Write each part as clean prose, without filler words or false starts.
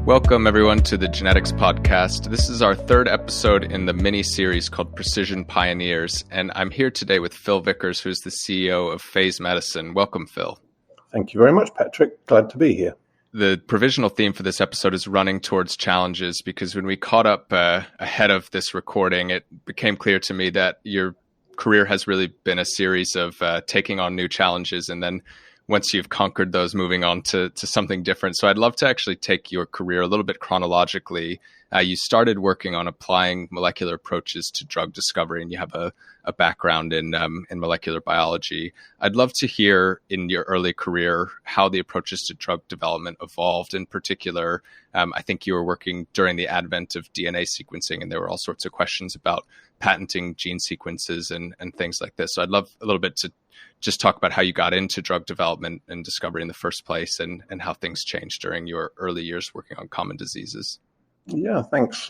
Welcome, everyone, to the Genetics Podcast. This is our third episode in the mini-series called Precision Pioneers, and I'm here today with Phil Vickers, who's the CEO of Faze Medicines. Welcome, Phil. Thank you very much, Patrick. Glad to be here. The provisional theme for this episode is running towards challenges, because when we caught up ahead of this recording, it became clear to me that your career has really been a series of taking on new challenges, and then once you've conquered those, moving on to something different. So I'd love to actually take your career a little bit chronologically. You started working on applying molecular approaches to drug discovery, and you have a background in molecular biology. I'd love to hear in your early career how the approaches to drug development evolved. In particular, I think you were working during the advent of DNA sequencing, and there were all sorts of questions about patenting gene sequences and things like this. So I'd love a little bit to just talk about how you got into drug development and discovery in the first place, and how things changed during your early years working on common diseases. Yeah, thanks.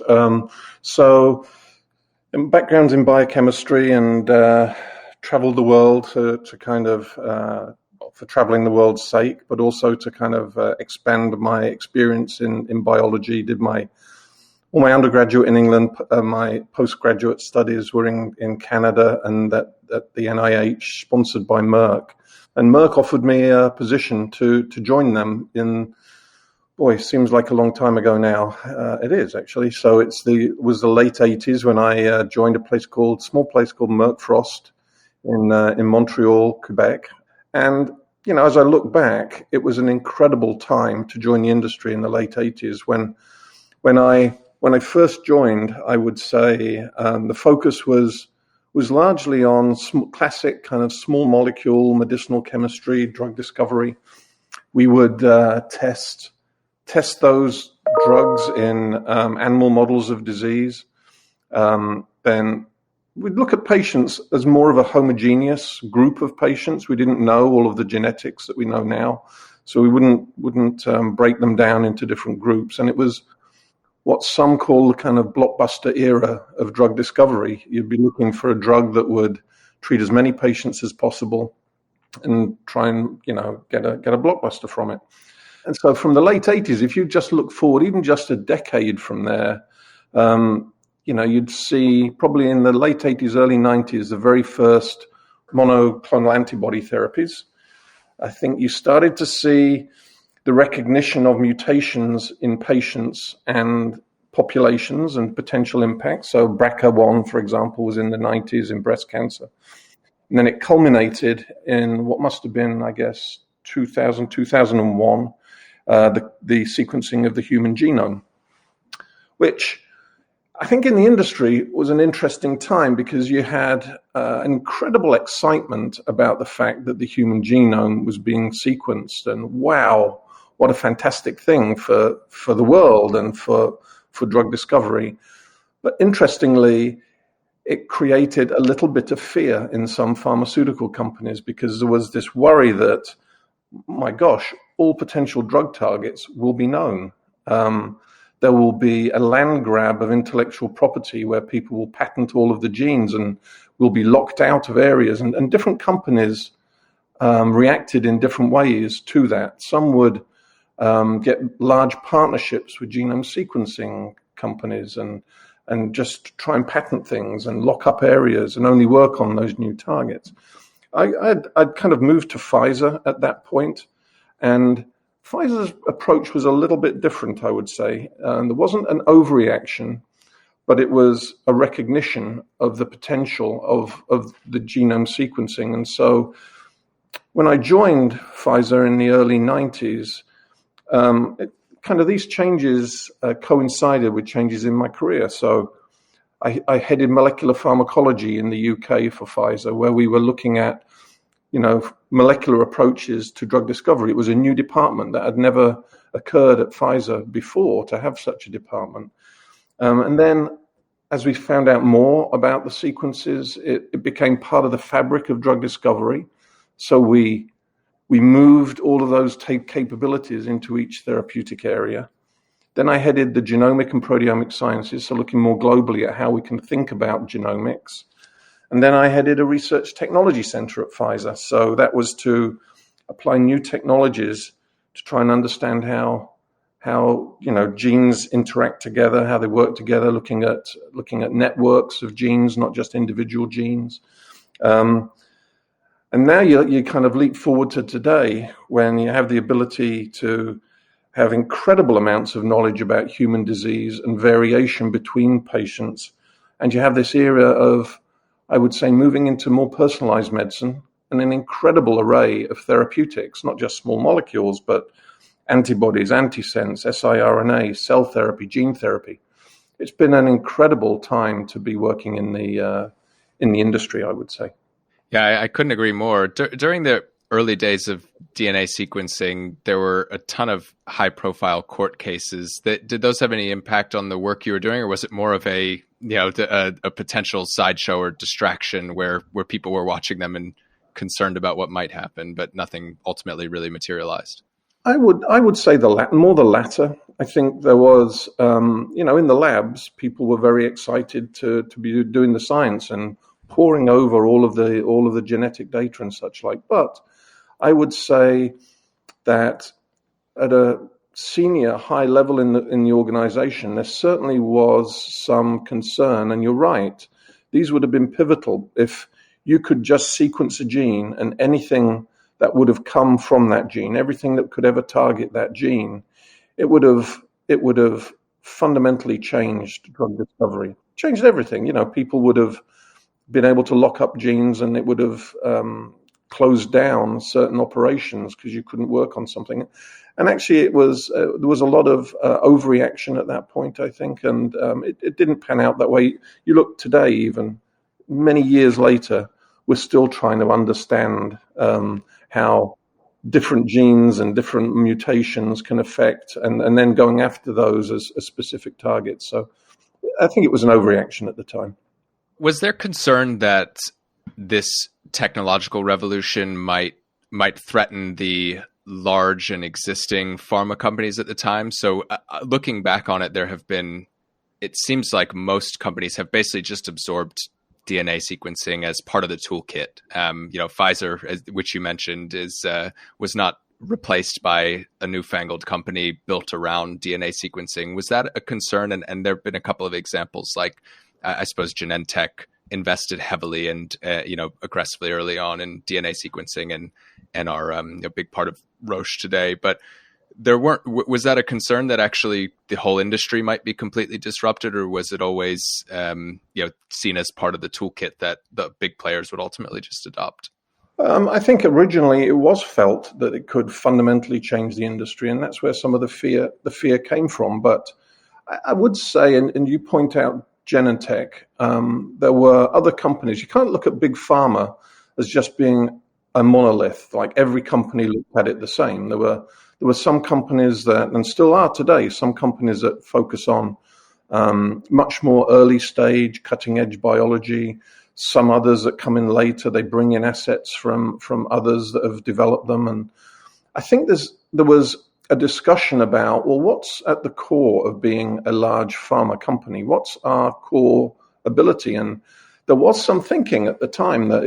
So backgrounds in biochemistry, and traveled the world to kind of, for traveling the world's sake, but also to kind of expand my experience in biology. Did all my undergraduate in England, my postgraduate studies were in Canada, and at the NIH, sponsored by Merck. And Merck offered me a position to join them in, seems like a long time ago now. It is, actually. So it was the late 80s when I joined a small place called Merck Frost in Montreal, Quebec. And, as I look back, it was an incredible time to join the industry in the late 80s. When I first joined, I would say the focus was largely on classic kind of small molecule medicinal chemistry, drug discovery. We would test those drugs in animal models of disease. Then we'd look at patients as more of a homogeneous group of patients. We didn't know all of the genetics that we know now, so we wouldn't break them down into different groups. And it was what some call the kind of blockbuster era of drug discovery. You'd be looking for a drug that would treat as many patients as possible and try and, get a blockbuster from it. And so from the late 80s, if you just look forward, even just a decade from there, you'd see probably in the late 80s, early 90s, the very first monoclonal antibody therapies. I think you started to see the recognition of mutations in patients and populations and potential impact. So BRCA1, for example, was in the 90s in breast cancer. And then it culminated in what must have been, I guess, 2000, 2001, the sequencing of the human genome, which I think in the industry was an interesting time, because you had incredible excitement about the fact that the human genome was being sequenced, and wow, what a fantastic thing for the world and for drug discovery. But interestingly, it created a little bit of fear in some pharmaceutical companies, because there was this worry that, my gosh, all potential drug targets will be known. There will be a land grab of intellectual property where people will patent all of the genes and will be locked out of areas. And different companies reacted in different ways to that. Some would get large partnerships with genome sequencing companies and just try and patent things and lock up areas and only work on those new targets. I'd kind of moved to Pfizer at that point, and Pfizer's approach was a little bit different, I would say. There wasn't an overreaction, but it was a recognition of the potential of the genome sequencing. And when I joined Pfizer in the early 90s, these changes coincided with changes in my career. So I headed molecular pharmacology in the UK for Pfizer, where we were looking at, molecular approaches to drug discovery. It was a new department that had never occurred at Pfizer before, to have such a department. And then as we found out more about the sequences, it became part of the fabric of drug discovery. So we moved all of those capabilities into each therapeutic area. Then I headed the genomic and proteomic sciences, so looking more globally at how we can think about genomics. And then I headed a research technology center at Pfizer. So that was to apply new technologies to try and understand how how genes interact together, how they work together, looking at networks of genes, not just individual genes. And now you kind of leap forward to today, when you have the ability to have incredible amounts of knowledge about human disease and variation between patients. And you have this era of, I would say, moving into more personalized medicine and an incredible array of therapeutics, not just small molecules, but antibodies, antisense, siRNA, cell therapy, gene therapy. It's been an incredible time to be working in the industry, I would say. Yeah, I couldn't agree more. During the early days of DNA sequencing, there were a ton of high-profile court cases. Did those have any impact on the work you were doing, or was it more of a potential sideshow or distraction where people were watching them and concerned about what might happen, but nothing ultimately really materialized? I would say the latter. I think there was, in the labs, people were very excited to be doing the science and poring over all of the genetic data and such like. But I would say that at a senior high level in the organization, there certainly was some concern. And you're right, these would have been pivotal if you could just sequence a gene, and anything that would have come from that gene, everything that could ever target that gene, it would have fundamentally changed drug discovery, changed everything. People would have been able to lock up genes, and it would have closed down certain operations because you couldn't work on something. And actually, there was a lot of overreaction at that point, I think, and it didn't pan out that way. You look today, even many years later, we're still trying to understand how different genes and different mutations can affect, and then going after those as specific targets. So I think it was an overreaction at the time. Was there concern that this technological revolution might threaten the large and existing pharma companies at the time? So looking back on it, it seems like most companies have basically just absorbed DNA sequencing as part of the toolkit. Pfizer, which you mentioned, was not replaced by a newfangled company built around DNA sequencing. Was that a concern? And there have been a couple of examples, like I suppose Genentech invested heavily and aggressively early on in DNA sequencing and are a big part of Roche today. But was that a concern that actually the whole industry might be completely disrupted, or was it always seen as part of the toolkit that the big players would ultimately just adopt? I think originally it was felt that it could fundamentally change the industry, and that's where some of the fear came from. But I would say, and you point out Genentech, there were other companies. You can't look at big pharma as just being a monolith, like every company looked at it the same. There were some companies that, and still are today, some companies that focus on much more early stage, cutting edge biology. Some others that come in later, they bring in assets from others that have developed them. And I think there was a discussion about, well, what's at the core of being a large pharma company? What's our core ability? And there was some thinking at the time that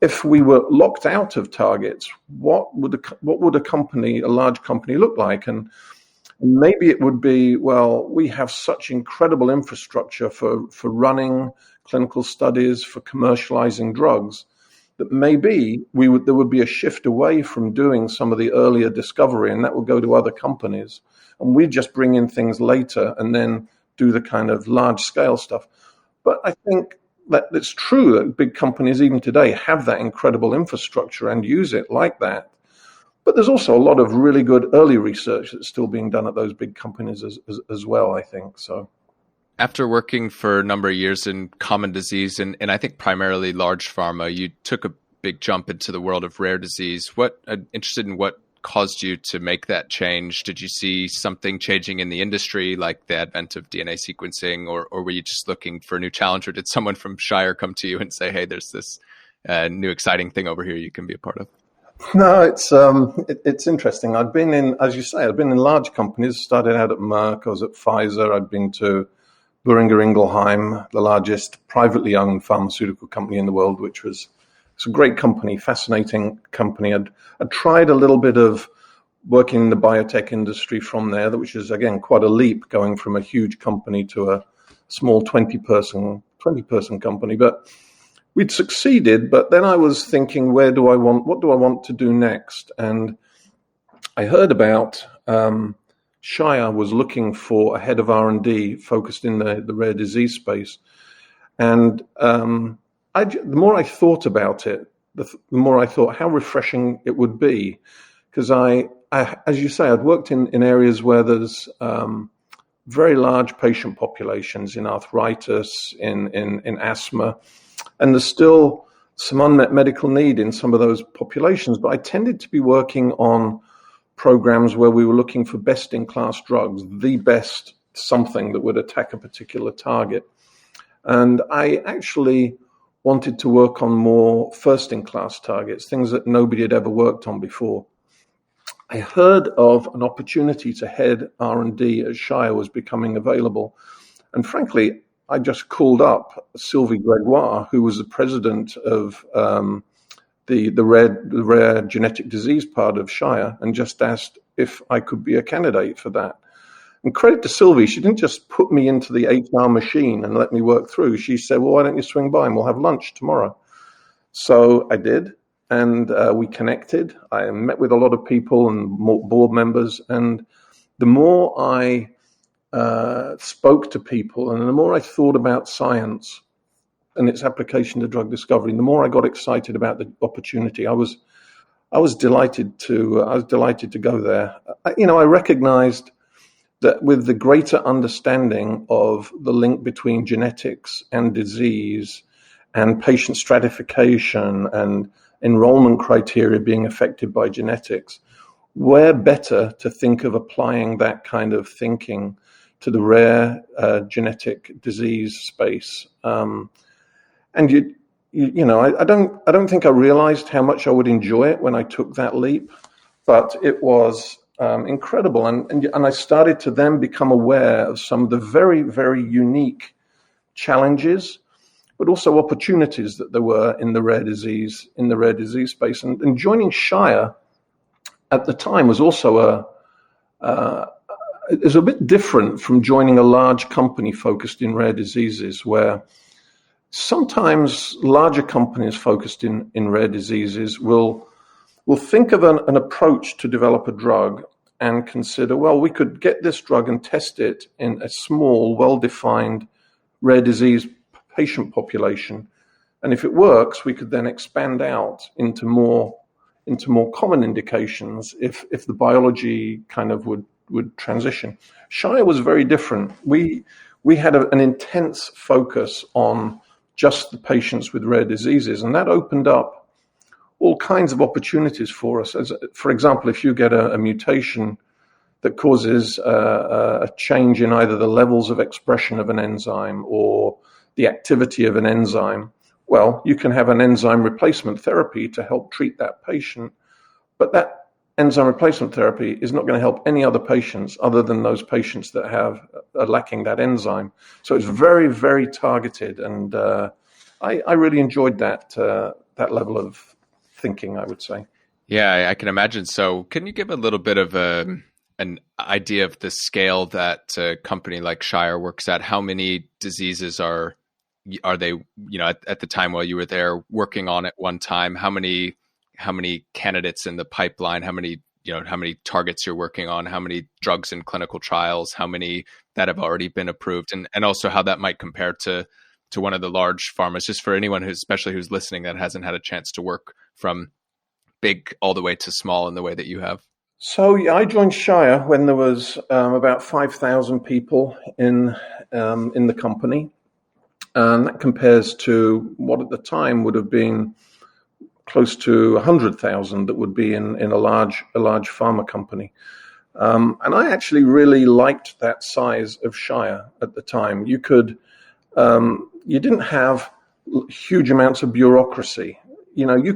if we were locked out of targets, what would a large company look like? And maybe it would be, well, we have such incredible infrastructure for running clinical studies, for commercializing drugs, that maybe there would be a shift away from doing some of the earlier discovery, and that would go to other companies. And we just bring in things later and then do the kind of large scale stuff. But I think that it's true that big companies even today have that incredible infrastructure and use it like that. But there's also a lot of really good early research that's still being done at those big companies as well, I think. So, after working for a number of years in common disease and I think primarily large pharma, you took a big jump into the world of rare disease. Interested in what caused you to make that change? Did you see something changing in the industry, like the advent of DNA sequencing, or were you just looking for a new challenge? Or did someone from Shire come to you and say, hey, there's this new exciting thing over here you can be a part of? No, it's interesting. I've been in, as you say, I've been in large companies. Started out at Merck, I was at Pfizer. I'd been to Boehringer Ingelheim, the largest privately owned pharmaceutical company in the world, it's a great company, fascinating company. I'd tried a little bit of working in the biotech industry from there, which is, again, quite a leap going from a huge company to a small 20-person company. But we'd succeeded. But then I was thinking, what do I want to do next? And I heard about Shire was looking for a head of R&D focused in the rare disease space. And the more I thought about it, the more I thought how refreshing it would be. Because I, as you say, I'd worked in areas where there's very large patient populations in arthritis, in asthma, and there's still some unmet medical need in some of those populations. But I tended to be working on programs where we were looking for best-in-class drugs, the best something that would attack a particular target. And I actually wanted to work on more first-in-class targets, things that nobody had ever worked on before. I heard of an opportunity to head R&D at Shire was becoming available. And frankly, I just called up Sylvie Gregoire, who was the president of the rare genetic disease part of Shire, and just asked if I could be a candidate for that. And credit to Sylvie, she didn't just put me into the HR machine and let me work through. She said, well, why don't you swing by and we'll have lunch tomorrow? So I did. And we connected. I met with a lot of people and board members. And the more I spoke to people and the more I thought about science and its application to drug discovery, the more I got excited about the opportunity. I was delighted to go there. I recognized that with the greater understanding of the link between genetics and disease and patient stratification and enrollment criteria being affected by genetics, where better to think of applying that kind of thinking to the rare genetic disease space. And I don't think I realized how much I would enjoy it when I took that leap, but it was incredible. And I started to then become aware of some of the very, very unique challenges, but also opportunities that there were in the rare disease space. And joining Shire at the time was also it was a bit different from joining a large company focused in rare diseases, where sometimes larger companies focused in rare diseases will think of an approach to develop a drug and consider, well, we could get this drug and test it in a small, well-defined rare disease patient population, and if it works, we could then expand out into more common indications if the biology kind of would transition. Shire was very different. We had an intense focus on just the patients with rare diseases, and that opened up all kinds of opportunities for us. As, for example, if you get a mutation that causes a change in either the levels of expression of an enzyme or the activity of an enzyme, well, you can have an enzyme replacement therapy to help treat that patient, but that enzyme replacement therapy is not going to help any other patients other than those patients that are lacking that enzyme. So it's very, very targeted, and I really enjoyed that level of thinking, I would say. Yeah, I can imagine. So can you give a little bit of an idea of the scale that a company like Shire works at? How many diseases are they, at the time while you were there working on at one time? How many candidates in the pipeline? How many targets you're working on? How many drugs in clinical trials? How many that have already been approved? And also how that might compare to one of the large pharmas, just for anyone especially who's listening that hasn't had a chance to work from big all the way to small in the way that you have. So yeah, I joined Shire when there was about 5,000 people in the company. And that compares to what at the time would have been close to 100,000 that would be in a large pharma company. And I actually really liked that size of Shire at the time. You didn't have huge amounts of bureaucracy. You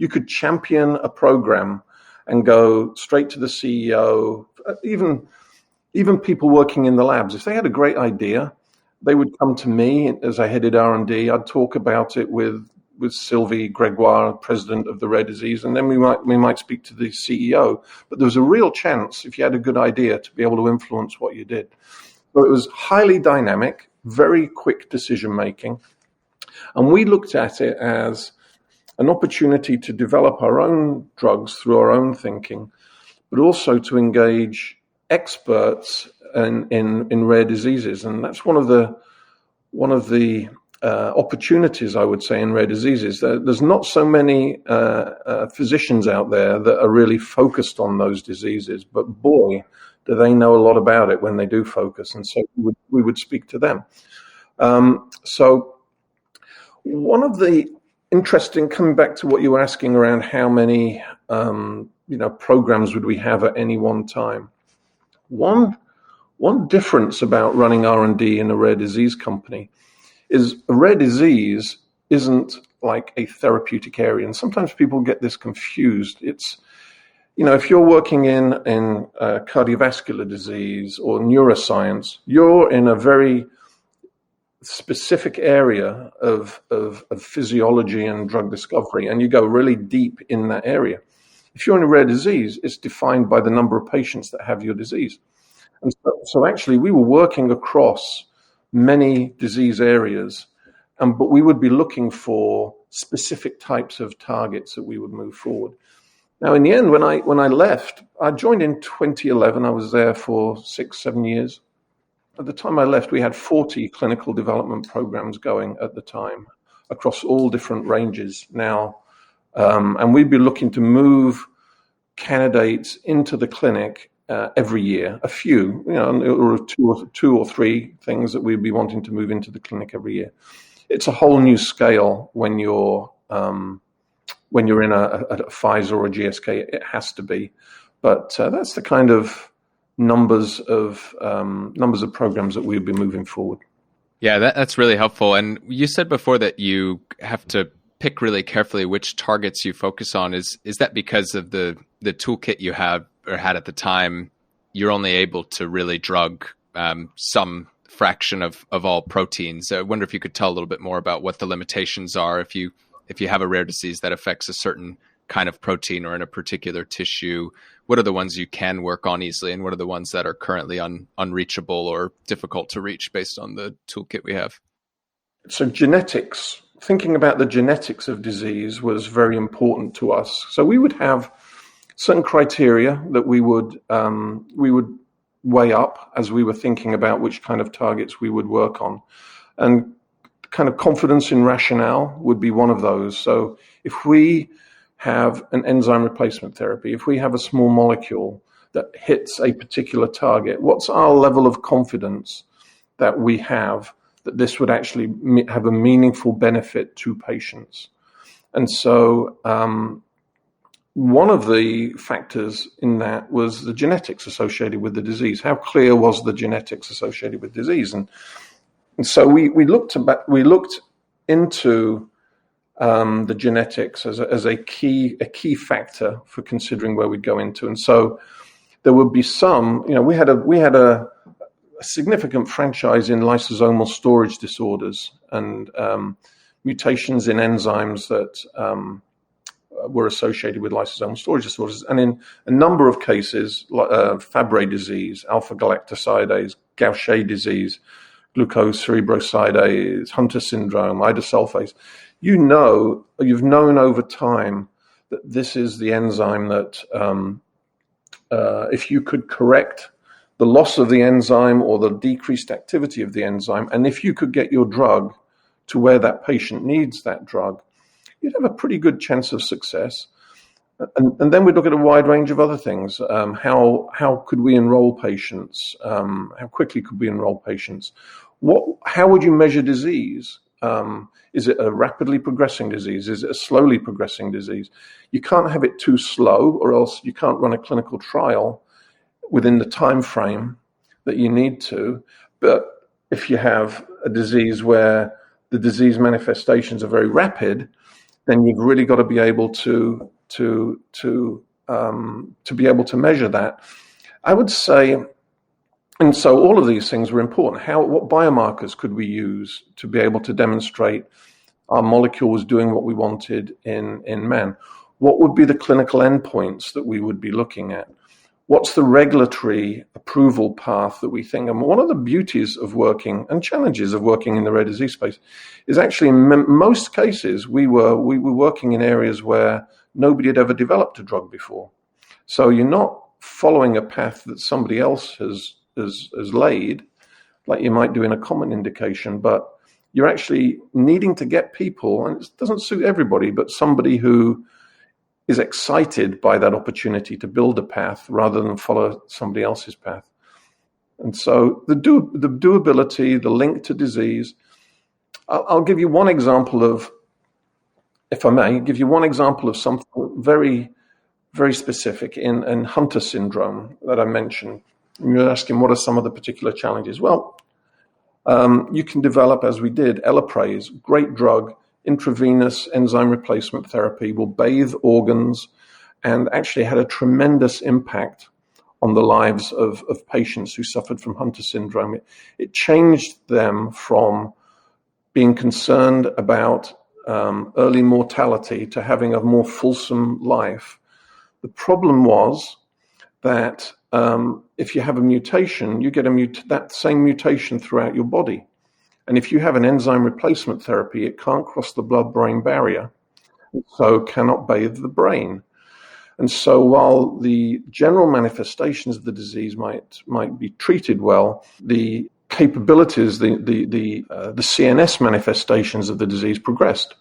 could champion a program and go straight to the CEO. Even people working in the labs, if they had a great idea, they would come to me as I headed R&D. I'd talk about it with Sylvie Gregoire, president of the rare disease, and then we might speak to the CEO. But there was a real chance, if you had a good idea, to be able to influence what you did. So it was highly dynamic, very quick decision making, and we looked at it as an opportunity to develop our own drugs through our own thinking, but also to engage experts in rare diseases. And that's one of the opportunities, I would say, in rare diseases. There's not so many physicians out there that are really focused on those diseases, but boy, do they know a lot about it when they do focus. And so we would speak to them. So one of the interesting, coming back to what you were asking around how many programs would we have at any one time. One difference about running R&D in a rare disease company is a rare disease isn't like a therapeutic area. And sometimes people get this confused. It's, if you're working in cardiovascular disease or neuroscience, you're in a very specific area of physiology and drug discovery, and you go really deep in that area. If you're in a rare disease, it's defined by the number of patients that have your disease. And so actually, we were working across many disease areas, but we would be looking for specific types of targets that we would move forward. Now, in the end, when I left, I joined in 2011. I was there for 6-7 years. At the time I left, we had 40 clinical development programs going at the time across all different ranges now. And we'd be looking to move candidates into the clinic every year, a few, or two or three things that we'd be wanting to move into the clinic every year. It's a whole new scale when you're in a Pfizer or a GSK. It has to be, but that's the kind of numbers of programs that we'd be moving forward. Yeah, that's really helpful. And you said before that you have to pick really carefully which targets you focus on. Is that because of the toolkit you have or had at the time? You're only able to really drug some fraction of all proteins. I wonder if you could tell a little bit more about what the limitations are if you have a rare disease that affects a certain kind of protein or in a particular tissue. What are the ones you can work on easily, and what are the ones that are currently unreachable or difficult to reach based on the toolkit we have? So genetics, thinking about the genetics of disease was very important to us. So we would have certain criteria that we would weigh up as we were thinking about which kind of targets we would work on. And kind of confidence in rationale would be one of those. So if we have an enzyme replacement therapy, if we have a small molecule that hits a particular target, what's our level of confidence that we have that this would actually have a meaningful benefit to patients? And so one of the factors in that was the genetics associated with the disease. How clear was the genetics associated with disease? And so we looked into the genetics as a key factor for considering where we'd go into. And so there would be some, we had a significant franchise in lysosomal storage disorders and mutations in enzymes that were associated with lysosomal storage disorders. And in a number of cases, Fabry disease, alpha-galactosidase, Gaucher disease, glucose cerebrosidase, Hunter syndrome, idosulfase, you've known over time that this is the enzyme that if you could correct the loss of the enzyme or the decreased activity of the enzyme, and if you could get your drug to where that patient needs that drug, you'd have a pretty good chance of success. And then we look at a wide range of other things. How could we enroll patients? How quickly could we enroll patients? How would you measure disease? Is it a rapidly progressing disease? Is it a slowly progressing disease? You can't have it too slow, or else you can't run a clinical trial within the time frame that you need to. But if you have a disease where the disease manifestations are very rapid, then you've really got to be able to be able to measure that. I would say, and so all of these things were important. What biomarkers could we use to be able to demonstrate our molecule was doing what we wanted in man. What would be the clinical endpoints that we would be looking at? What's the regulatory approval path that we think? And one of the beauties of working and challenges of working in the rare disease space is actually in most cases we were working in areas where nobody had ever developed a drug before. So you're not following a path that somebody else has laid, like you might do in a common indication, but you're actually needing to get people, and it doesn't suit everybody, but somebody who is excited by that opportunity to build a path rather than follow somebody else's path. And so the doability, the link to disease, I'll give you one example of, if I may, give you one example of something very, very specific in Hunter syndrome that I mentioned. You're asking what are some of the particular challenges? Well, you can develop, as we did, Elaprase, great drug, intravenous enzyme replacement therapy, will bathe organs, and actually had a tremendous impact on the lives of patients who suffered from Hunter syndrome. It changed them from being concerned about early mortality to having a more fulsome life. The problem was that if you have a mutation, you get that same mutation throughout your body. And if you have an enzyme replacement therapy, it can't cross the blood-brain barrier, so cannot bathe the brain. And so while the general manifestations of the disease might be treated well, the capabilities, the CNS manifestations of the disease progressed.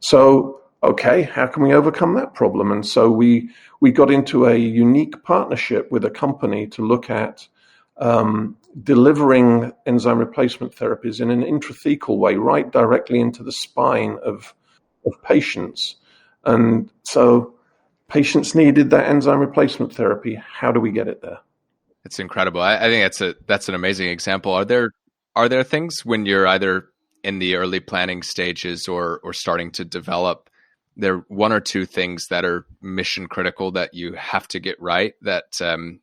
So, okay, how can we overcome that problem? And so we got into a unique partnership with a company to look at delivering enzyme replacement therapies in an intrathecal way, right directly into the spine of patients. And so patients needed that enzyme replacement therapy. How do we get it there? It's incredible. I think that's an amazing example. Are there things when you're either in the early planning stages or starting to develop, there are one or two things that are mission critical that you have to get right, that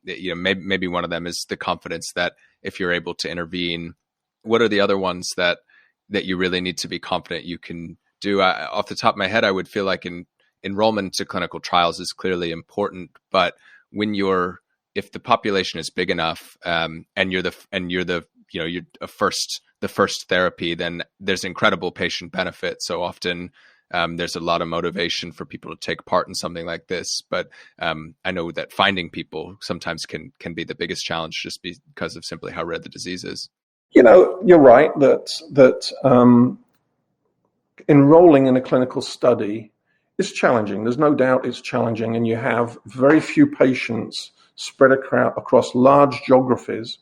maybe one of them is the confidence that if you're able to intervene? What are the other ones that you really need to be confident you can do? Off the top of my head, I would feel like enrollment to clinical trials is clearly important, but if the population is big enough, and you're the first therapy, then there's incredible patient benefit. So often there's a lot of motivation for people to take part in something like this. But I know that finding people sometimes can be the biggest challenge, just because of simply how rare the disease is. You're right that enrolling in a clinical study is challenging. There's no doubt it's challenging, and you have very few patients spread across large geographies.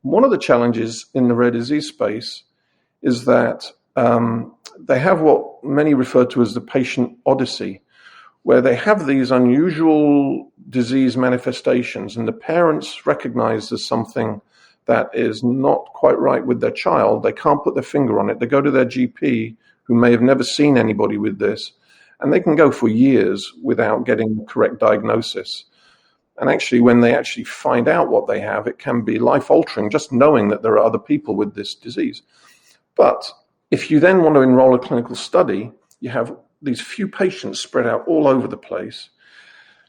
One of the challenges in the rare disease space is that they have what many refer to as the patient odyssey, where they have these unusual disease manifestations, and the parents recognize there's something that is not quite right with their child. They can't put their finger on it. They go to their GP, who may have never seen anybody with this, and they can go for years without getting the correct diagnosis. And actually, when they actually find out what they have, it can be life-altering, just knowing that there are other people with this disease. But if you then want to enroll a clinical study, you have these few patients spread out all over the place.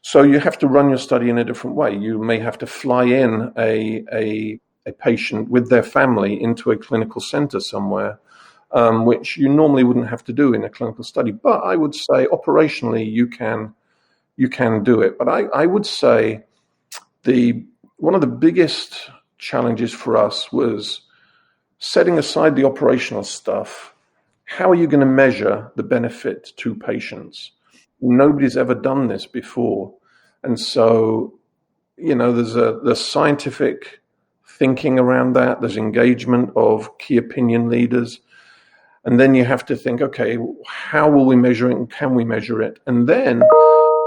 So you have to run your study in a different way. You may have to fly in a patient with their family into a clinical center somewhere, which you normally wouldn't have to do in a clinical study. But I would say operationally you can do it. But I would say one of the biggest challenges for us was setting aside the operational stuff. How are you going to measure the benefit to patients? Nobody's ever done this before. And so, there's scientific thinking around that. There's engagement of key opinion leaders. And then you have to think, okay, how will we measure it and can we measure it? And then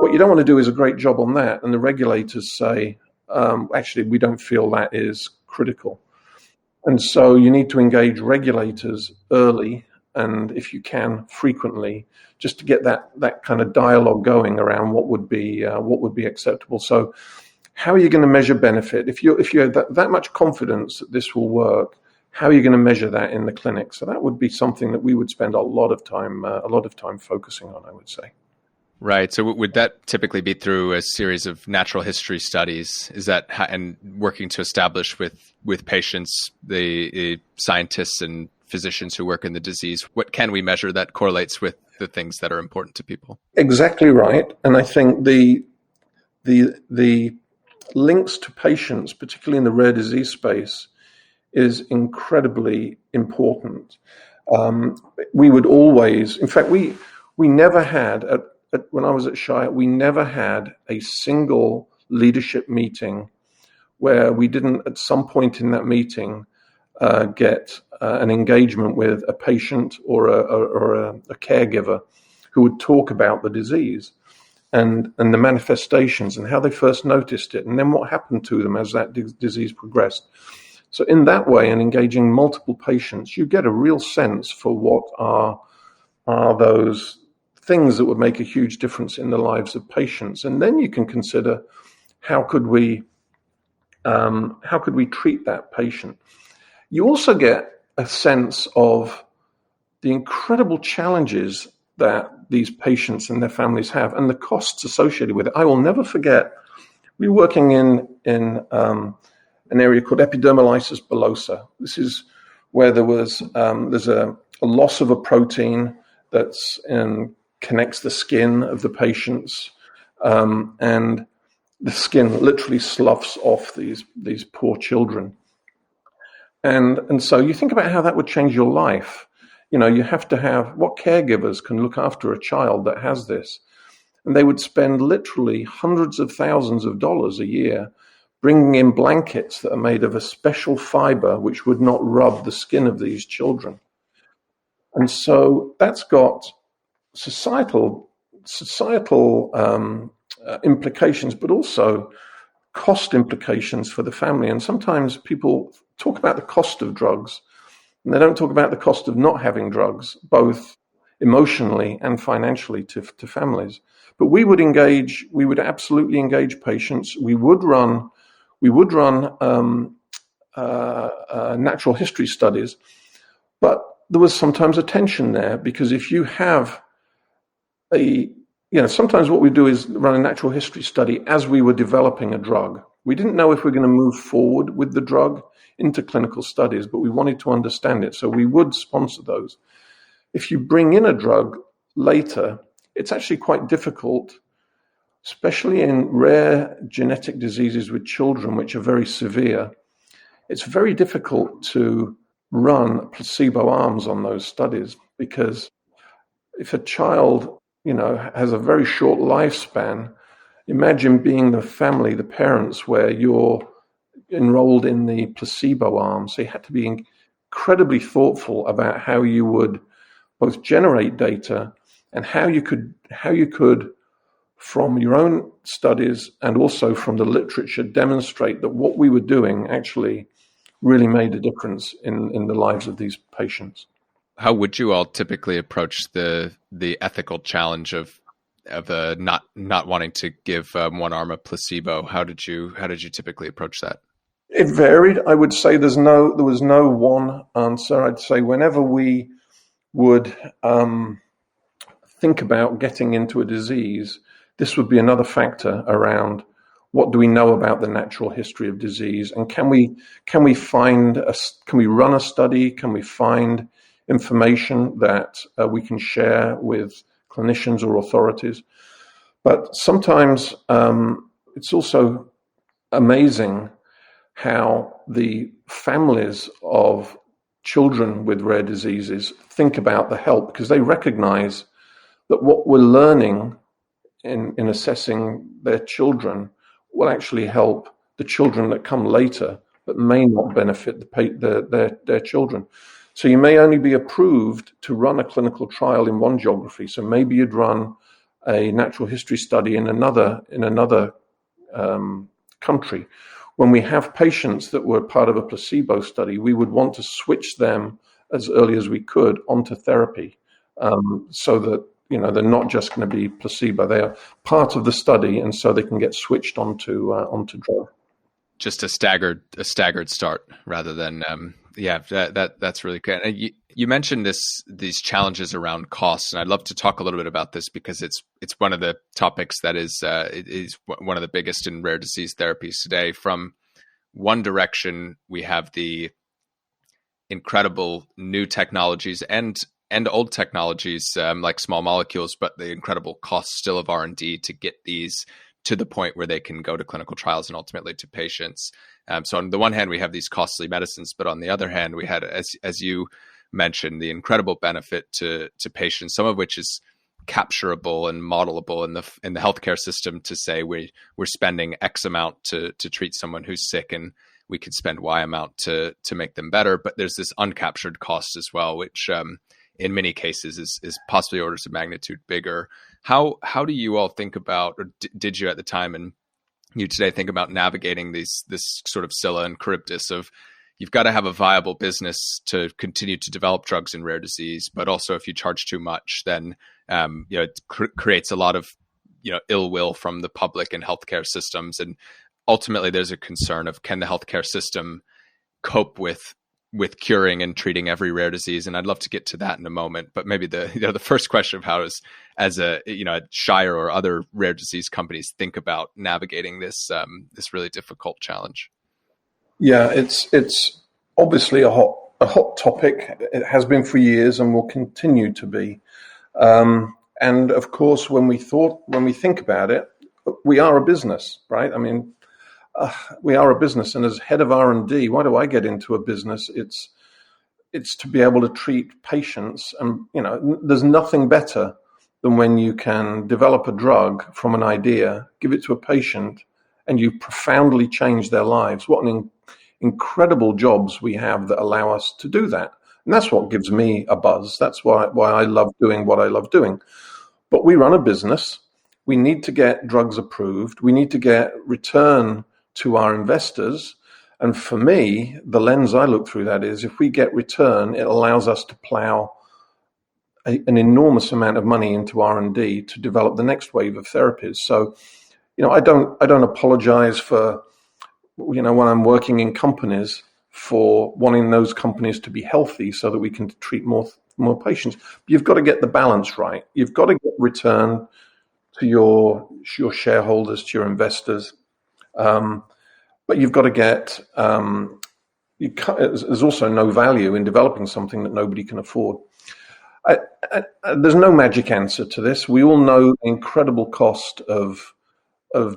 what you don't want to do is a great job on that. And the regulators say, actually, we don't feel that is critical. And so you need to engage regulators early, and if you can, frequently, just to get that kind of dialogue going around what would be acceptable. So how are you going to measure benefit? If you have that much confidence that this will work, How are you going to measure that in the clinic? So that would be something that we would spend a lot of time focusing on, I would say. Right. So would that typically be through a series of natural history studies? Is that and working to establish with patients, the scientists and physicians who work in the disease, what can we measure that correlates with the things that are important to people? Exactly right. And I think the links to patients, particularly in the rare disease space, is incredibly important. We would always, in fact, we never had, when I was at Shire, we never had a single leadership meeting where we didn't, at some point in that meeting, get an engagement with a patient or a caregiver who would talk about the disease and the manifestations and how they first noticed it, and then what happened to them as that disease progressed. So in that way, and engaging multiple patients, you get a real sense for what are those things that would make a huge difference in the lives of patients. And then you can consider how could we treat that patient. You also get a sense of the incredible challenges that these patients and their families have and the costs associated with it. I will never forget, we were working in an area called epidermolysis bullosa. This is where there's a loss of a protein that's connects the skin of the patients, and the skin literally sloughs off these poor children. And so you think about how that would change your life. You know, you have to have, what caregivers can look after a child that has this? And they would spend literally hundreds of thousands of dollars a year bringing in blankets that are made of a special fiber which would not rub the skin of these children. And so that's got societal implications, but also cost implications for the family. And sometimes people talk about the cost of drugs, and they don't talk about the cost of not having drugs, both emotionally and financially to families. But we would absolutely engage patients. We would run natural history studies, but there was sometimes a tension there, because if you have sometimes what we do is run a natural history study as we were developing a drug. We didn't know if we were going to move forward with the drug into clinical studies, but we wanted to understand it. So we would sponsor those. If you bring in a drug later, it's actually quite difficult, especially in rare genetic diseases with children, which are very severe. It's very difficult to run placebo arms on those studies, because if a child, has a very short lifespan, imagine being the family, the parents, where you're enrolled in the placebo arm. So you had to be incredibly thoughtful about how you would both generate data and how you could, from your own studies and also from the literature, demonstrate that what we were doing actually really made a difference in the lives of these patients. How would you all typically approach the ethical challenge of not wanting to give one arm a placebo? How did you typically approach that? It varied. I would say there was no one answer. I'd say whenever we would think about getting into a disease, this would be another factor around what do we know about the natural history of disease, and can we run a study? Can we find information that we can share with clinicians or authorities? But sometimes it's also amazing how the families of children with rare diseases think about the help, because they recognize that what we're learning in assessing their children will actually help the children that come later, but may not benefit their children. So you may only be approved to run a clinical trial in one geography. So maybe you'd run a natural history study in another country. When we have patients that were part of a placebo study, we would want to switch them as early as we could onto therapy, so that they're not just going to be placebo. They are part of the study, and so they can get switched onto drug. Just a staggered start rather than Yeah, that's really good. And you mentioned these challenges around costs, and I'd love to talk a little bit about this because it's one of the topics that is one of the biggest in rare disease therapies today. From one direction, we have the incredible new technologies and old technologies like small molecules, but the incredible cost still of R&D to get these to the point where they can go to clinical trials and ultimately to patients. So on the one hand, we have these costly medicines, but on the other hand, we had, as you mentioned, the incredible benefit to patients, some of which is capturable and modelable in the healthcare system to say we're spending X amount to treat someone who's sick, and we could spend Y amount to make them better. But there's this uncaptured cost as well, which in many cases is possibly orders of magnitude bigger. How do you all think about, or did you at the time and you today think about navigating this sort of Scylla and Charybdis of you've got to have a viable business to continue to develop drugs in rare disease, but also if you charge too much, then it creates a lot of ill will from the public and healthcare systems, and ultimately there's a concern of can the healthcare system cope with curing and treating every rare disease, and I'd love to get to that in a moment. But maybe the first question of how does as a Shire or other rare disease companies think about navigating this really difficult challenge? Yeah, it's obviously a hot topic. It has been for years and will continue to be. And of course, when we think about it, we are a business, right? I mean, we are a business, and as head of R&D, why do I get into a business? It's to be able to treat patients, and there's nothing better than when you can develop a drug from an idea, give it to a patient, and you profoundly change their lives. What an incredible jobs we have that allow us to do that, and that's what gives me a buzz. That's why I love doing what I love doing. But we run a business. We need to get drugs approved. We need to get return to our investors. And for me, the lens I look through that is if we get return, it allows us to plow an enormous amount of money into R&D to develop the next wave of therapies. So, I don't apologize for, when I'm working in companies, for wanting those companies to be healthy so that we can treat more patients. But you've got to get the balance right. You've got to get return to your shareholders, to your investors. But you've got to get, there's also no value in developing something that nobody can afford. There's no magic answer to this. We all know the incredible cost of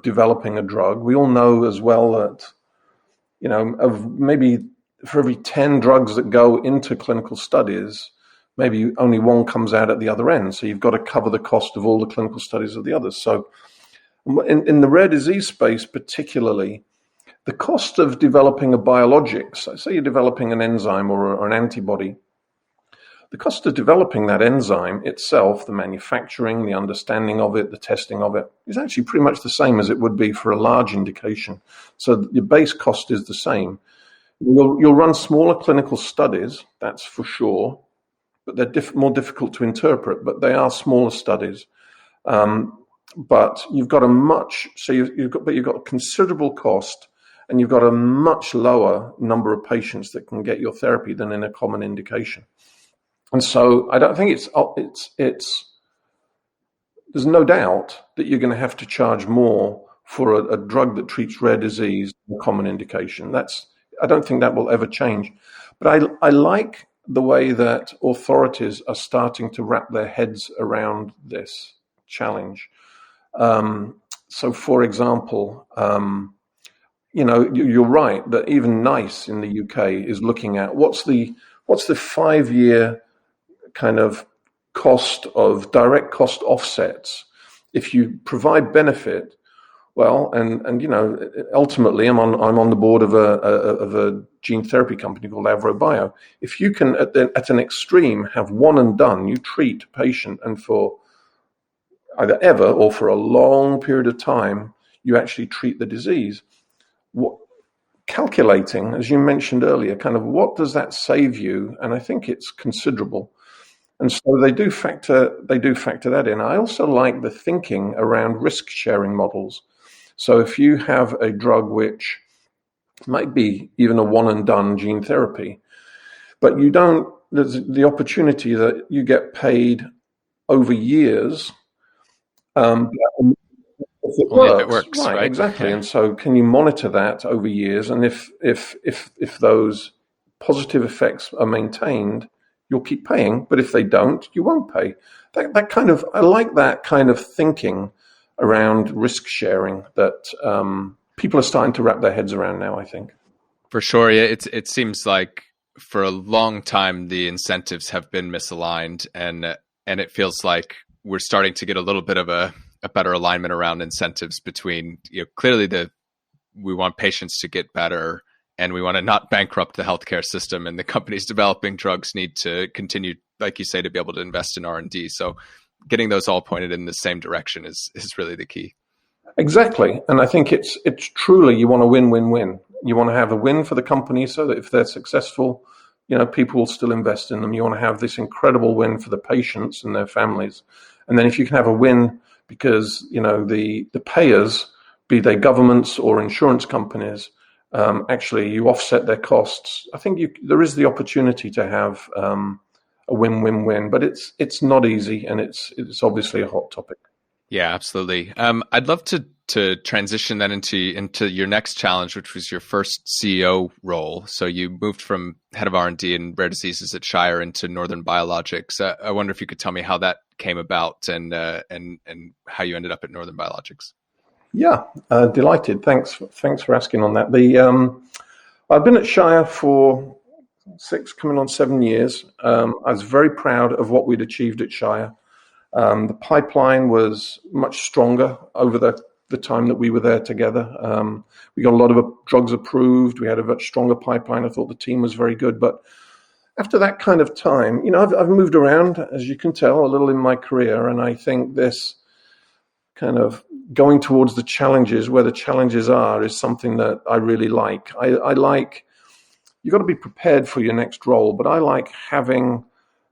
developing a drug. We all know as well that, of maybe for every 10 drugs that go into clinical studies, maybe only one comes out at the other end. So you've got to cover the cost of all the clinical studies of the others. So in the rare disease space particularly, the cost of developing a biologic, so say you're developing an enzyme or an antibody, the cost of developing that enzyme itself, the manufacturing, the understanding of it, the testing of it, is actually pretty much the same as it would be for a large indication. So your base cost is the same. You'll run smaller clinical studies, that's for sure, but they're more difficult to interpret, but they are smaller studies. But you've got you've got considerable cost, and you've got a much lower number of patients that can get your therapy than in a common indication. And so I don't think it's there's no doubt that you're going to have to charge more for a drug that treats rare disease than a common indication. I don't think that will ever change. But I like the way that authorities are starting to wrap their heads around this challenge. So, for example, you're right that even NICE in the UK is looking at what's the 5-year kind of cost of direct cost offsets if you provide benefit. Well, and ultimately, I'm on the board of a gene therapy company called AvroBio. If you can at an extreme have one and done, you treat a patient, and for either ever or for a long period of time, you actually treat the disease. Calculating, as you mentioned earlier, kind of what does that save you? And I think it's considerable. And so they do factor that in. I also like the thinking around risk sharing models. So if you have a drug which might be even a one and done gene therapy, but you don't. There's the opportunity that you get paid over years. If it Only if it works, works, right? right? Exactly. Yeah. And so, can you monitor that over years? And if those positive effects are maintained, you'll keep paying. But if they don't, you won't pay. That kind of, I like that kind of thinking around risk sharing that people are starting to wrap their heads around now, I think. For sure. Yeah, it seems like for a long time the incentives have been misaligned, and it feels like we're starting to get a little bit of a better alignment around incentives between, clearly we want patients to get better, and we want to not bankrupt the healthcare system, and the companies developing drugs need to continue, like you say, to be able to invest in R&D. So getting those all pointed in the same direction is really the key. Exactly. And I think it's truly, you want a win-win-win. You want to have a win for the company so that if they're successful, people will still invest in them. You want to have this incredible win for the patients and their families. And then if you can have a win because, the payers, be they governments or insurance companies, actually you offset their costs. I think there is the opportunity to have a win-win-win, but it's not easy, and it's obviously a hot topic. Yeah, absolutely. I'd love to transition that into your next challenge, which was your first CEO role. So you moved from head of R&D and rare diseases at Shire into Northern Biologics. I wonder if you could tell me how that came about and how you ended up at Northern Biologics. Yeah, delighted. Thanks for asking on that. I've been at Shire for 6, coming on 7 years. I was very proud of what we'd achieved at Shire. The pipeline was much stronger over the time that we were there together. We got a lot of drugs approved. We had a much stronger pipeline. I thought the team was very good. But after that kind of time, I've moved around, as you can tell, a little in my career. And I think this kind of going towards the challenges, where the challenges are, is something that I really like. I like, you've got to be prepared for your next role, but I like having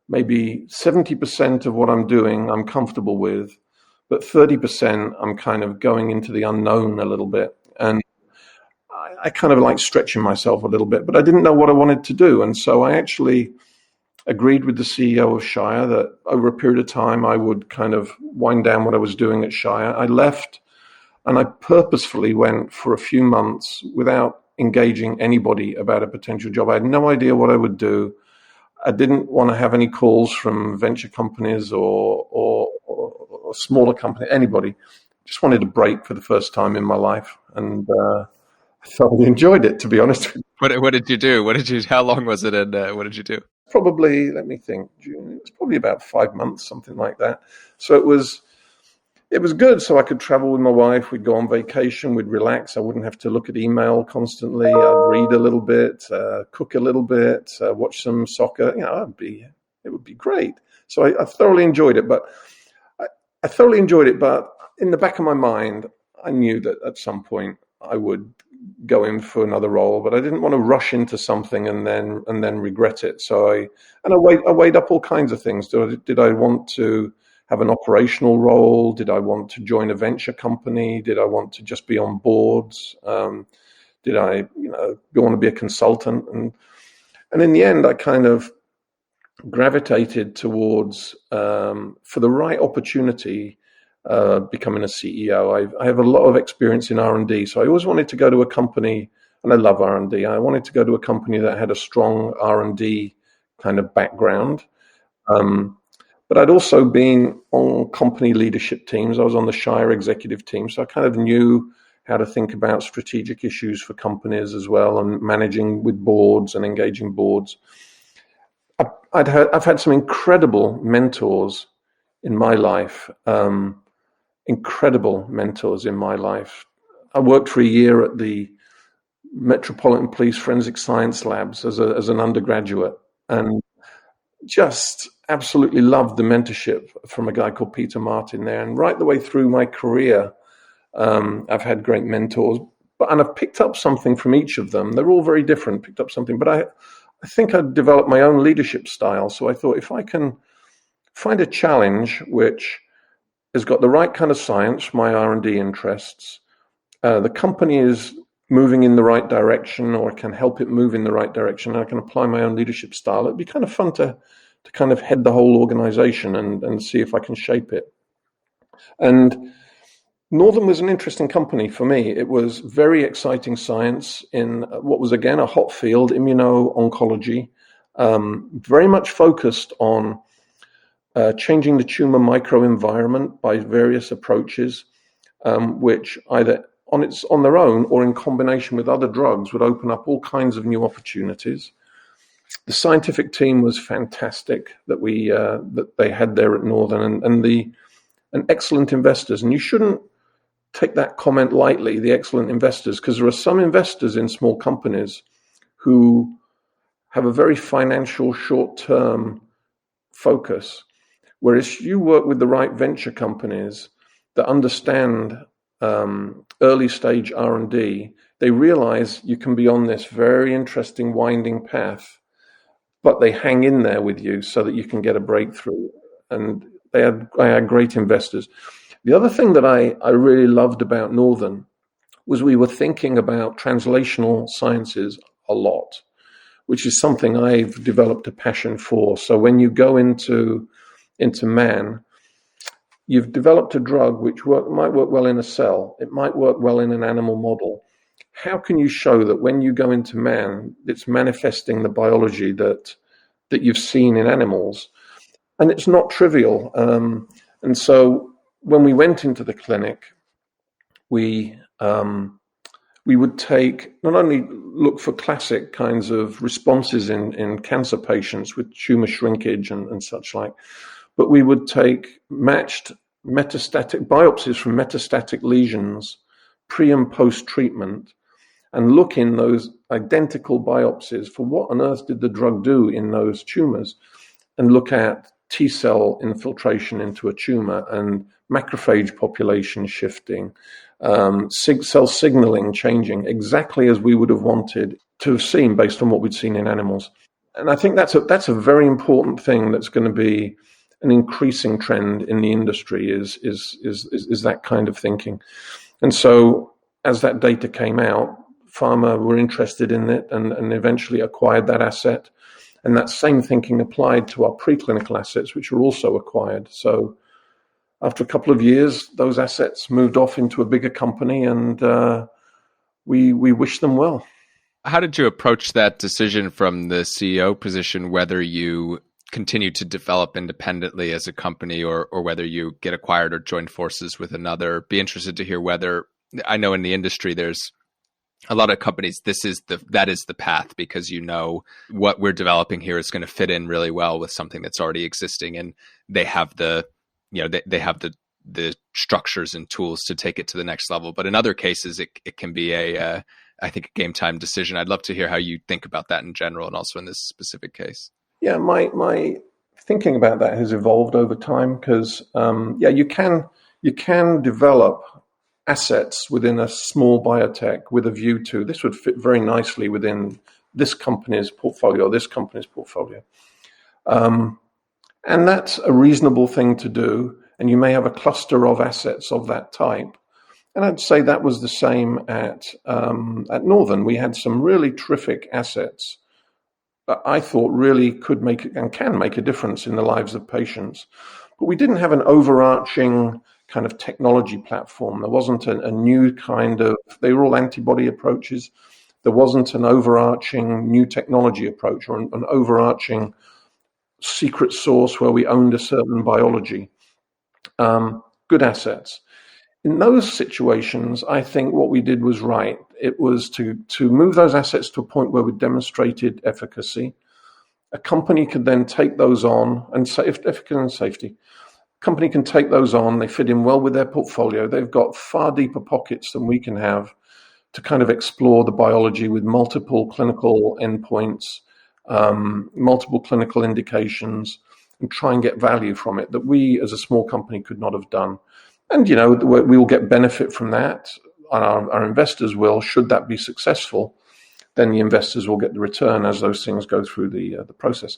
maybe 70% of what I'm doing I'm comfortable with, but 30% I'm kind of going into the unknown a little bit. And I kind of like stretching myself a little bit, but I didn't know what I wanted to do. And so I actually agreed with the CEO of Shire that over a period of time I would kind of wind down what I was doing at Shire. I left, and I purposefully went for a few months without engaging anybody about a potential job. I had no idea what I would do. I didn't want to have any calls from venture companies or smaller company, anybody. Just wanted a break for the first time in my life, and I thoroughly enjoyed it, to be honest. What did you do? How long was it, and what did you do? Probably, let me think, June. It was probably about 5 months, something like that. So it was good. So I could travel with my wife. We'd go on vacation. We'd relax. I wouldn't have to look at email constantly. I'd read a little bit, cook a little bit, watch some soccer. It would be great. So I thoroughly enjoyed it. But I thoroughly enjoyed it. But in the back of my mind, I knew that at some point I would go in for another role. But I didn't want to rush into something and then regret it. So I weighed up all kinds of things. Did I want to have an operational role? Did I want to join a venture company? Did I want to just be on boards? Did I, want to be a consultant? And in the end, I kind of gravitated towards, for the right opportunity, becoming a CEO. I have a lot of experience in R&D, so I always wanted to go to a company, and I love R&D. I wanted to go to a company that had a strong R&D kind of background. But I'd also been on company leadership teams. I was on the Shire executive team, so I kind of knew how to think about strategic issues for companies as well, and managing with boards and engaging boards. I've had some incredible mentors in my life, incredible mentors in my life. I worked for a year at the Metropolitan Police Forensic Science Labs as an undergraduate, and just absolutely loved the mentorship from a guy called Peter Martin there. And right the way through my career, I've had great mentors, and I've picked up something from each of them. They're all very different, picked up something, but I think I'd developed my own leadership style. So I thought, if I can find a challenge which has got the right kind of science, my R&D interests, the company is moving in the right direction, or I can help it move in the right direction, and I can apply my own leadership style, it'd be kind of fun to kind of head the whole organization and see if I can shape it. And Northern was an interesting company for me. It was very exciting science in what was, again, a hot field, immuno-oncology, very much focused on changing the tumor microenvironment by various approaches, which either on their own or in combination with other drugs would open up all kinds of new opportunities. The scientific team was fantastic that they had there at Northern, and excellent investors. And you shouldn't take that comment lightly, the excellent investors, because there are some investors in small companies who have a very financial short-term focus, whereas you work with the right venture companies that understand early stage R&D, they realize you can be on this very interesting winding path, but they hang in there with you so that you can get a breakthrough. And I had great investors. The other thing that I really loved about Northern was we were thinking about translational sciences a lot, which is something I've developed a passion for. So when you go into man, you've developed a drug which might work well in a cell. It might work well in an animal model. How can you show that when you go into man, it's manifesting the biology that you've seen in animals? And it's not trivial. And so when we went into the clinic, we would not only look for classic kinds of responses in cancer patients with tumor shrinkage and such like, but we would take matched metastatic biopsies from metastatic lesions pre and post treatment and look in those identical biopsies for what on earth did the drug do in those tumors, and look at T cell infiltration into a tumor and macrophage population shifting, cell signaling changing exactly as we would have wanted to have seen based on what we'd seen in animals. And I think that's a very important thing that's going to be an increasing trend in the industry is that kind of thinking. And so as that data came out, pharma were interested in it and eventually acquired that asset. And that same thinking applied to our preclinical assets, which were also acquired. So after a couple of years, those assets moved off into a bigger company, and we wish them well. How did you approach that decision from the CEO position, whether you continue to develop independently as a company or whether you get acquired or join forces with another? Be interested to hear whether, I know in the industry there's a lot of companies, that is the path, because what we're developing here is going to fit in really well with something that's already existing, and they have the structures and tools to take it to the next level. But in other cases, it can be I think, a game time decision. I'd love to hear how you think about that in general, and also in this specific case. Yeah, my thinking about that has evolved over time because you can develop assets within a small biotech with a view to this would fit very nicely within this company's portfolio, and that's a reasonable thing to do. And you may have a cluster of assets of that type. And I'd say that was the same at Northern. We had some really terrific assets that I thought really could make and can make a difference in the lives of patients. But we didn't have an overarching kind of technology platform. There wasn't a new kind of, they were all antibody approaches. There wasn't an overarching new technology approach or an overarching secret sauce where we owned a certain biology. Good assets. In those situations, I think what we did was right. It was to move those assets to a point where we demonstrated efficacy. A company could then take those on, and efficacy and safety. Company can take those on, they fit in well with their portfolio. They've got far deeper pockets than we can have to kind of explore the biology with multiple clinical endpoints, multiple clinical indications, and try and get value from it that we as a small company could not have done. And, we will get benefit from that, and our investors will. Should that be successful, then the investors will get the return as those things go through the process.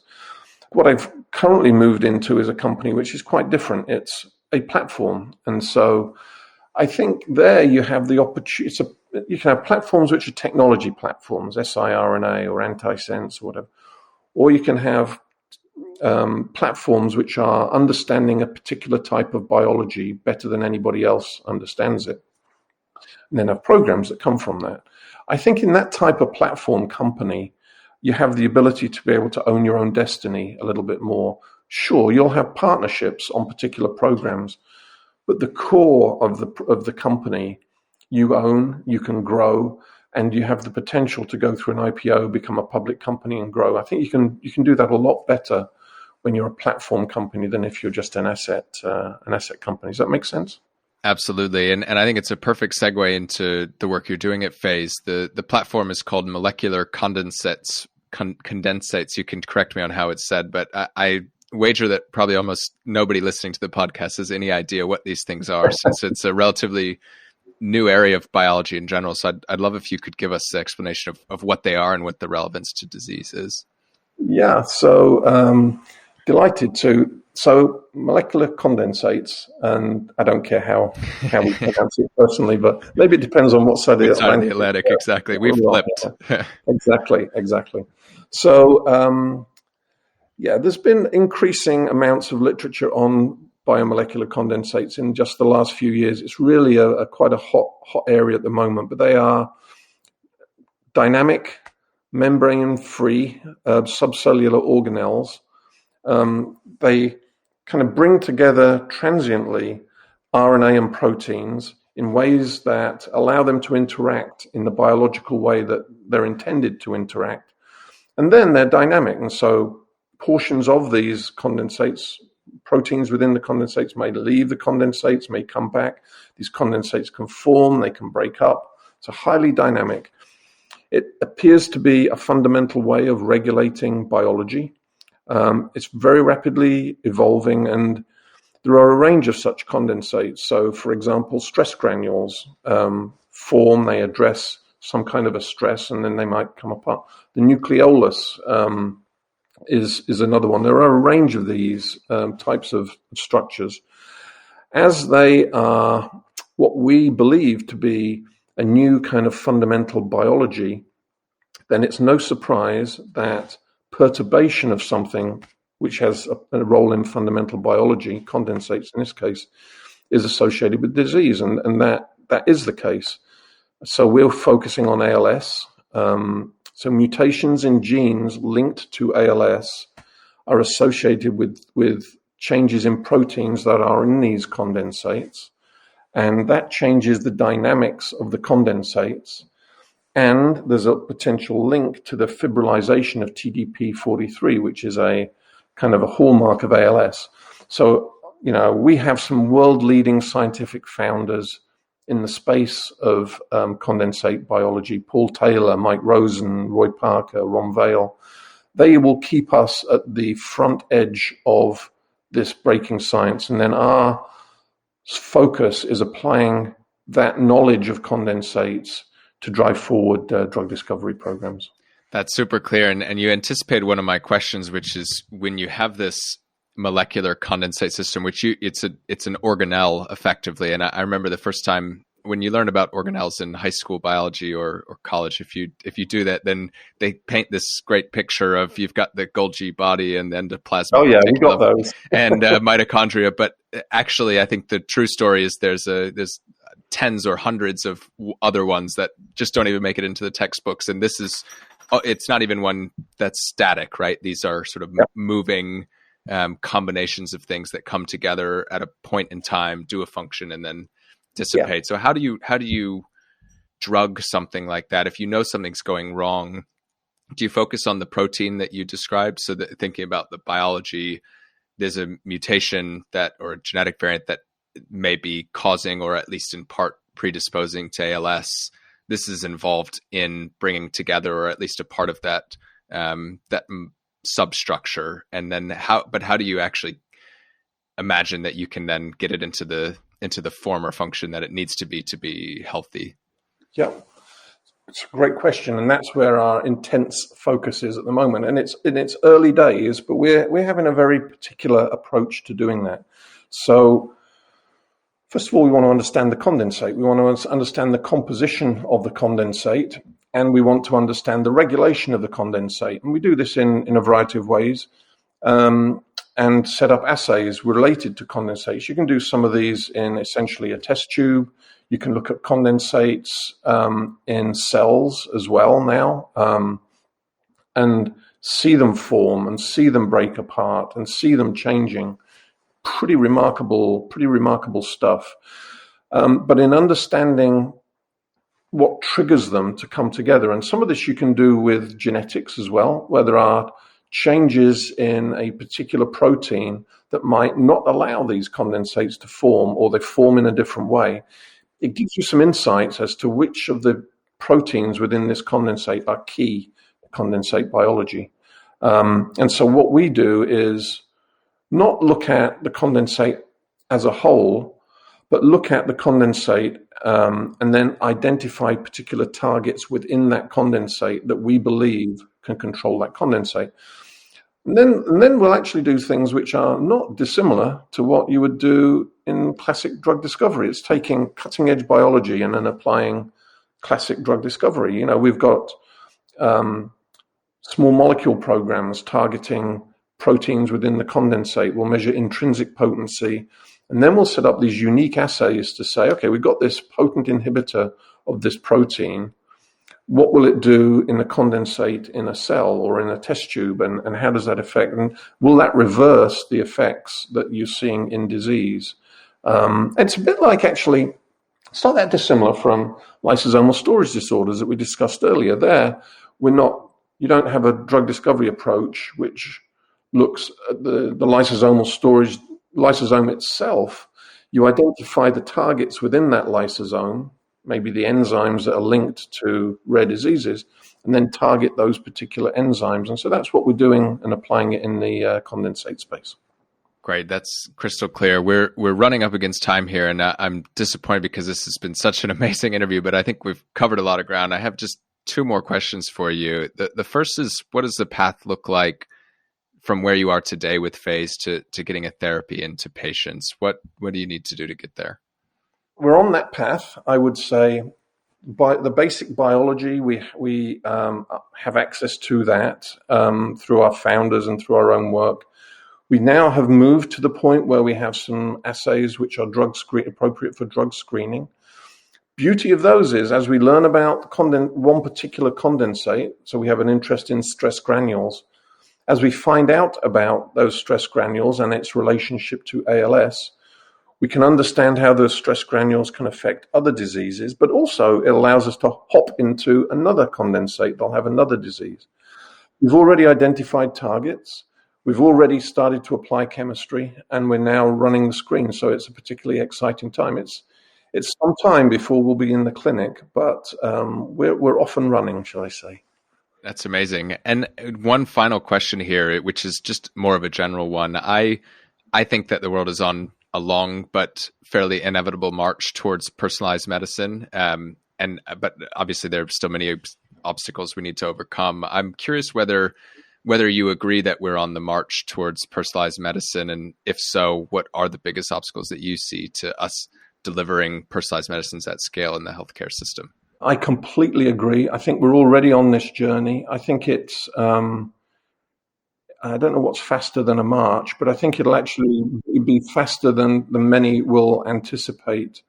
What I've currently moved into is a company which is quite different. It's a platform. And so I think there you have the opportunity. you can have platforms which are technology platforms, siRNA or antisense or whatever, or you can have platforms which are understanding a particular type of biology better than anybody else understands it, and then have programs that come from that. I think in that type of platform company, you have the ability to be able to own your own destiny a little bit more. Sure, you'll have partnerships on particular programs, but the core of the company you own, you can grow, and you have the potential to go through an IPO, become a public company, and grow. I think you can do that a lot better when you're a platform company than if you're just an asset company. Does that make sense? Absolutely. And I think it's a perfect segue into the work you're doing at Faze. The platform is called Molecular Condensates. You can correct me on how it's said, but I wager that probably almost nobody listening to the podcast has any idea what these things are, since it's a relatively new area of biology in general. So I'd love if you could give us the explanation of what they are and what the relevance to disease is. Yeah, so delighted to. So molecular condensates, and I don't care how we pronounce it personally, but maybe it depends on what side of the Atlantic. Exactly. We've flipped. Exactly. So, there's been increasing amounts of literature on biomolecular condensates in just the last few years. It's really quite a hot area at the moment, but they are dynamic, membrane-free subcellular organelles. They kind of bring together transiently RNA and proteins in ways that allow them to interact in the biological way that they're intended to interact. And then they're dynamic. And so portions of these condensates, proteins within the condensates may leave the condensates, may come back. These condensates can form, they can break up. It's highly dynamic. It appears to be a fundamental way of regulating biology. It's very rapidly evolving, and there are a range of such condensates. So, for example, stress granules form, they address some kind of a stress, and then they might come apart. The nucleolus is another one. There are a range of these types of structures. As they are what we believe to be a new kind of fundamental biology, then it's no surprise that perturbation of something which has a role in fundamental biology, condensates in this case, is associated with disease, and that is the case. So we're focusing on ALS. So mutations in genes linked to ALS are associated with changes in proteins that are in these condensates, and that changes the dynamics of the condensates. And there's a potential link to the fibrillization of TDP-43, which is a kind of a hallmark of ALS. So, we have some world-leading scientific founders in the space of condensate biology: Paul Taylor, Mike Rosen, Roy Parker, Ron Vale. They will keep us at the front edge of this breaking science. And then our focus is applying that knowledge of condensates to drive forward drug discovery programs. That's super clear. And you anticipated one of my questions, which is when you have this molecular condensate system, which it's an organelle effectively. And I remember the first time when you learn about organelles in high school biology or college, if you do that, then they paint this great picture of you've got the Golgi body and the endoplasmic we got those. and mitochondria. But actually, I think the true story is there's tens or hundreds of other ones that just don't even make it into the textbooks. And it's not even one that's static, right? These are sort of moving combinations of things that come together at a point in time, do a function, and then dissipate. Yeah. So how do you drug something like that? If you know something's going wrong, do you focus on the protein that you described? So that thinking about the biology, there's a mutation or a genetic variant that may be causing, or at least in part predisposing to ALS. This is involved in bringing together, or at least a part of that substructure. And then how do you actually imagine that you can then get it into the form or function that it needs to be healthy? Yeah, it's a great question, and that's where our intense focus is at the moment. And it's in its early days, but we're having a very particular approach to doing that. So First of all, we want to understand the condensate. We want to understand the composition of the condensate, and we want to understand the regulation of the condensate. And we do this in a variety of ways, and set up assays related to condensates. You can do some of these in essentially a test tube. You can look at condensates in cells as well now, and see them form and see them break apart and see them changing. Pretty remarkable stuff. But in understanding what triggers them to come together, and some of this you can do with genetics as well, where there are changes in a particular protein that might not allow these condensates to form, or they form in a different way. It gives you some insights as to which of the proteins within this condensate are key condensate biology. And so what we do is not look at the condensate as a whole, but look at the condensate and then identify particular targets within that condensate that we believe can control that condensate. And then we'll actually do things which are not dissimilar to what you would do in classic drug discovery. It's taking cutting edge biology and then applying classic drug discovery. You know, we've got small molecule programs targeting proteins within the condensate. We'll measure intrinsic potency, and then we'll set up these unique assays to say, okay, we've got this potent inhibitor of this protein. What will it do in the condensate in a cell or in a test tube, and how does that affect? And will that reverse the effects that you're seeing in disease? It's a bit like, actually, it's not that dissimilar from lysosomal storage disorders that we discussed earlier. There, you don't have a drug discovery approach which looks at the lysosome itself. You identify the targets within that lysosome, maybe the enzymes that are linked to rare diseases, and then target those particular enzymes. And so that's what we're doing and applying it in the condensate space. Great. That's crystal clear. We're running up against time here, and I'm disappointed because this has been such an amazing interview, but I think we've covered a lot of ground. I have just two more questions for you. The first is, what does the path look like from where you are today with Faze to getting a therapy into patients? What do you need to do to get there? We're on that path, I would say. By the basic biology, we have access to that through our founders and through our own work. We now have moved to the point where we have some assays which are appropriate for drug screening. Beauty of those is, as we learn about one particular condensate, so we have an interest in stress granules, as we find out about those stress granules and its relationship to ALS, we can understand how those stress granules can affect other diseases, but also it allows us to hop into another condensate that'll have another disease. We've already identified targets. We've already started to apply chemistry, and we're now running the screen. So it's a particularly exciting time. It's some time before we'll be in the clinic, but we're off and running, shall I say. That's amazing. And one final question here, which is just more of a general one. I think that the world is on a long but fairly inevitable march towards personalized medicine. But obviously there are still many obstacles we need to overcome. I'm curious whether you agree that we're on the march towards personalized medicine, and if so, what are the biggest obstacles that you see to us delivering personalized medicines at scale in the healthcare system? I completely agree. I think we're already on this journey. I think it's, I don't know what's faster than a march, but I think it'll actually be faster than many will anticipate.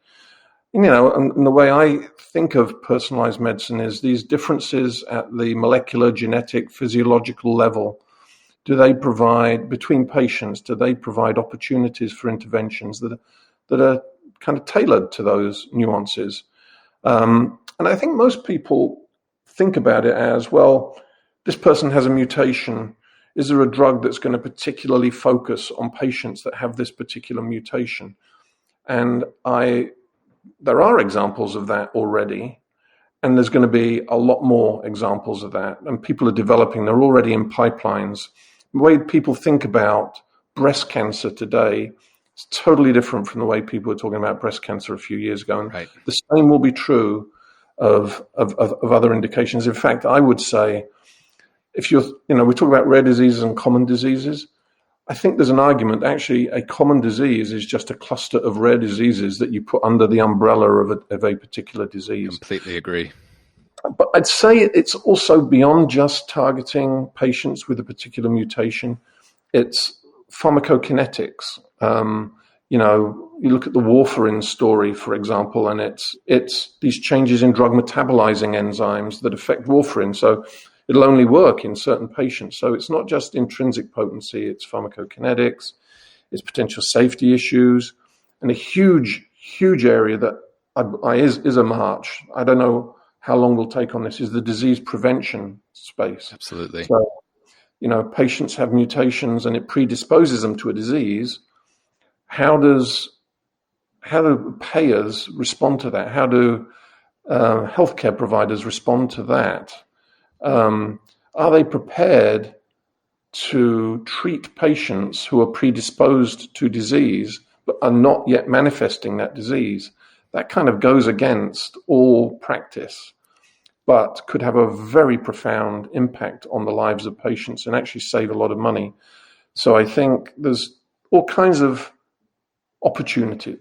You know, and the way I think of personalized medicine is these differences at the molecular, genetic, physiological level. Do they provide, between patients, do they provide opportunities for interventions that are kind of tailored to those nuances? And I think most people think about it as, well, this person has a mutation. Is there a drug that's going to particularly focus on patients that have this particular mutation? And there are examples of that already, and there's going to be a lot more examples of that. And people are developing, they're already in pipelines. The way people think about breast cancer today is totally different from the way people were talking about breast cancer a few years ago. And right. The same will be true of other indications. In fact, I would say, if we talk about rare diseases and common diseases, I think there's an argument, actually, a common disease is just a cluster of rare diseases that you put under the umbrella of a particular disease. Completely agree. But I'd say it's also beyond just targeting patients with a particular mutation. It's pharmacokinetics. You look at the warfarin story, for example, and it's these changes in drug metabolizing enzymes that affect warfarin. So it'll only work in certain patients. So it's not just intrinsic potency, it's pharmacokinetics, it's potential safety issues, and a huge, huge area that is a march. I don't know how long we'll take on this, is the disease prevention space. Absolutely. So, patients have mutations and it predisposes them to a disease. How do payers respond to that? How do healthcare providers respond to that? Are they prepared to treat patients who are predisposed to disease but are not yet manifesting that disease? That kind of goes against all practice, but could have a very profound impact on the lives of patients and actually save a lot of money. So I think there's all kinds of opportunities,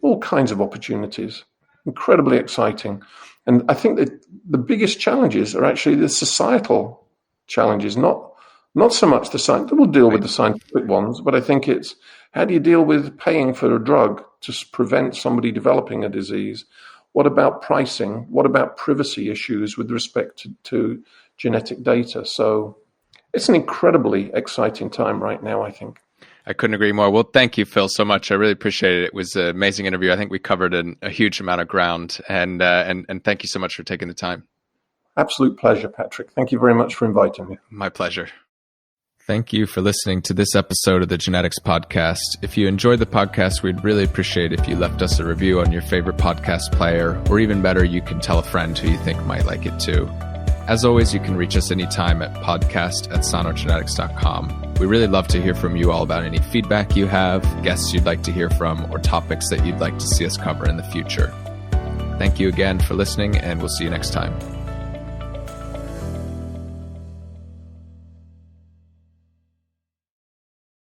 incredibly exciting. And I think that the biggest challenges are actually the societal challenges, not so much the science. We'll deal with the scientific ones, but I think it's how do you deal with paying for a drug to prevent somebody developing a disease? What about pricing? What about privacy issues with respect to genetic data? So it's an incredibly exciting time right now, I think. I couldn't agree more. Well, thank you, Phil, so much. I really appreciate it. It was an amazing interview. I think we covered a huge amount of ground, and thank you so much for taking the time. Absolute pleasure, Patrick. Thank you very much for inviting me. My pleasure. Thank you for listening to this episode of the Genetics Podcast. If you enjoyed the podcast, we'd really appreciate if you left us a review on your favorite podcast player, or even better, you can tell a friend who you think might like it too. As always, you can reach us anytime at podcast@sanogenetics.com. We really love to hear from you all about any feedback you have, guests you'd like to hear from, or topics that you'd like to see us cover in the future. Thank you again for listening, and we'll see you next time.